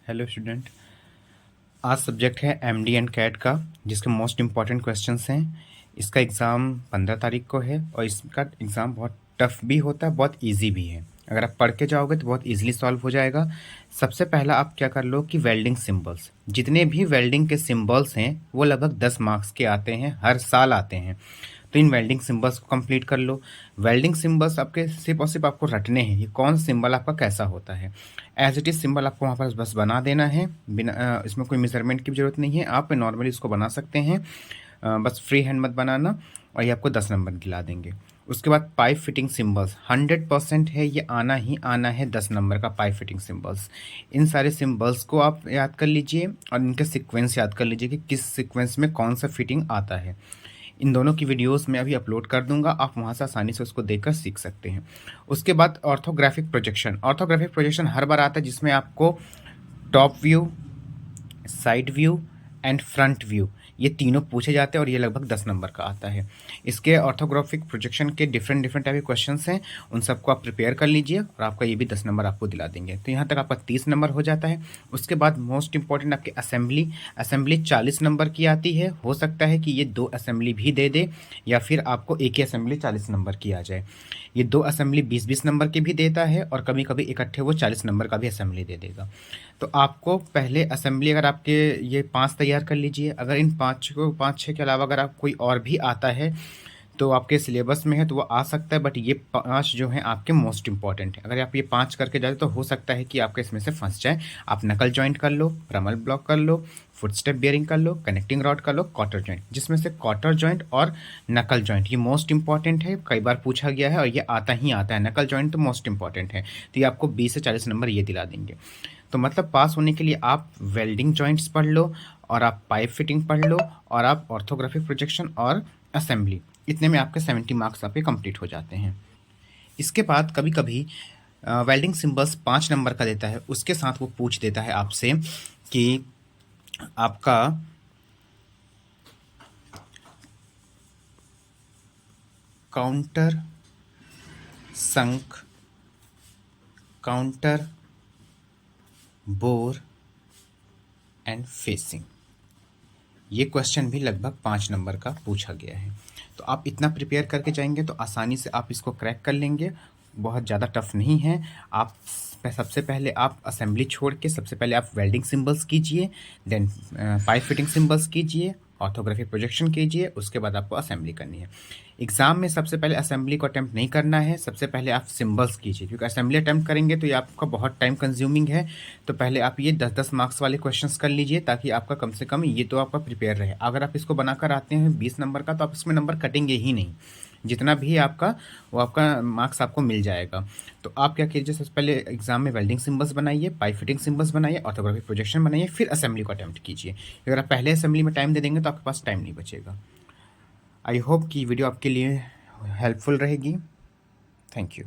Hello student. आज subject है MD and cat का, जिसके मोस्ट इम्पॉर्टेंट क्वेश्चंस हैं। इसका एग्ज़ाम 15 तारीख को है और इसका एग्ज़ाम बहुत टफ भी होता है, बहुत इजी भी है। अगर आप पढ़ के जाओगे तो बहुत इजीली सॉल्व हो जाएगा। सबसे पहला आप क्या कर लो कि वेल्डिंग सिंबल्स, जितने भी वेल्डिंग के सिंबल्स हैं वो लगभग 10 मार्क्स के आते हैं, हर साल आते हैं। तो इन वेल्डिंग सिंबल्स को कंप्लीट कर लो। वेल्डिंग सिंबल्स आपके सिर्फ और सिर्फ आपको रटने हैं, ये कौन सिंबल आपका कैसा होता है। एज इट इज़ सिंबल आपको वहाँ पर बस बना देना है, बिना इसमें कोई मेजरमेंट की भी ज़रूरत नहीं है, आप नॉर्मली इसको बना सकते हैं। बस फ्री हैंड मत बनाना, और ये आपको 10 नंबर दिला देंगे। उसके बाद पाइप फिटिंग सिंबल्स 100% है, ये आना ही आना है 10 नंबर का पाइप फिटिंग सिंबल्स। इन सारे सिंबल्स को आप याद कर लीजिए और इनके सीक्वेंस याद कर लीजिए कि किस सीक्वेंस में कौन सा फिटिंग आता है। इन दोनों की वीडियोस मैं अभी अपलोड कर दूंगा, आप वहाँ से आसानी से उसको देखकर सीख सकते हैं। उसके बाद ऑर्थोग्राफिक प्रोजेक्शन। ऑर्थोग्राफिक प्रोजेक्शन हर बार आता है जिसमें आपको top view, side view and front view, ये तीनों पूछे जाते हैं और ये लगभग 10 नंबर का आता है। इसके ऑर्थोग्राफिक प्रोजेक्शन के डिफरेंट डिफरेंट टाइप के क्वेश्चंस हैं, उन सबको आप प्रिपेयर कर लीजिए और आपका ये भी 10 नंबर आपको दिला देंगे। तो यहाँ तक आपका 30 नंबर हो जाता है। उसके बाद मोस्ट इंपॉर्टेंट आपकी असेंबली। असेंबली 40 नंबर की आती है। हो सकता है कि ये 2 असेंबली भी दे दे या फिर आपको एक ही असेंबली 40 नंबर की आ जाए। ये 2 असेंबली 20-20 नंबर की भी देता है और कभी कभी इकट्ठे वो 40 नंबर का भी असेंबली दे देगा। तो आपको पहले असेंबली, अगर आपके ये 5 तैयार कर लीजिए। अगर इन 5-6 के अलावा अगर आप कोई और भी आता है तो आपके सिलेबस में है तो वो आ सकता है, बट ये 5 जो हैं आपके मोस्ट इंपॉर्टेंट है। अगर आप ये 5 करके जाते तो हो सकता है कि आपके इसमें से फंस जाए। आप नकल जॉइंट कर लो, प्रमल ब्लॉक कर लो, फुटस्टेप बियरिंग कर लो, कनेक्टिंग रॉड कर लो, क्वार्टर जॉइंट, जिसमें से क्वार्टर जॉइंट और नकल जॉइंट ये मोस्ट इंपॉर्टेंट है, कई बार पूछा गया है और ये आता ही आता है। नकल जॉइंट तो मोस्ट इंपॉर्टेंट है, तो ये आपको 20 से 40 नंबर ये दिला देंगे। तो मतलब पास होने के लिए आप वेल्डिंग जॉइंट्स पढ़ लो, और आप पाइप फिटिंग पढ़ लो, और आप ऑर्थोग्राफिक प्रोजेक्शन और असेंबली, इतने में आपके 70 मार्क्स आपके कंप्लीट हो जाते हैं। इसके बाद कभी कभी वेल्डिंग सिंबल्स 5 नंबर का देता है, उसके साथ वो पूछ देता है आपसे कि आपका counter sunk, counter bore and facing, ये क्वेश्चन भी लगभग 5 नंबर का पूछा गया है। तो आप इतना प्रिपेयर करके जाएंगे तो आसानी से आप इसको क्रैक कर लेंगे, बहुत ज़्यादा टफ नहीं है। आप सबसे पहले आप असेंबली छोड़ के सबसे पहले आप वेल्डिंग सिंबल्स कीजिए, देन पाइप फिटिंग सिंबल्स कीजिए, ऑर्थोग्राफिक प्रोजेक्शन कीजिए, उसके बाद आपको असेंबली करनी है। एग्जाम में सबसे पहले असेंबली को अटैम्प्ट नहीं करना है, सबसे पहले आप सिंबल्स कीजिए, क्योंकि असेंबली अटैम्प्ट करेंगे तो ये आपका बहुत टाइम कंज्यूमिंग है। तो पहले आप ये 10-10 मार्क्स वाले क्वेश्चंस कर लीजिए, ताकि आपका कम से कम ये तो आपका प्रिपेयर रहे। अगर आप इसको बनाकर आते हैं 20 नंबर का तो आप इसमें नंबर कटेंगे ही नहीं, जितना भी आपका वो आपका मार्क्स आपको मिल जाएगा। तो आप क्या कीजिए, सबसे पहले एग्जाम में वेल्डिंग सिंबल्स बनाइए, पाइप फिटिंग सिंबल्स बनाइए, ऑर्थोग्राफिक प्रोजेक्शन बनाइए, फिर असेंबली को अटैम्प्ट कीजिए। अगर आप पहले असेंबली में टाइम दे देंगे तो आपके पास टाइम नहीं बचेगा। आई होप कि वीडियो आपके लिए हेल्पफुल रहेगी। Thank you.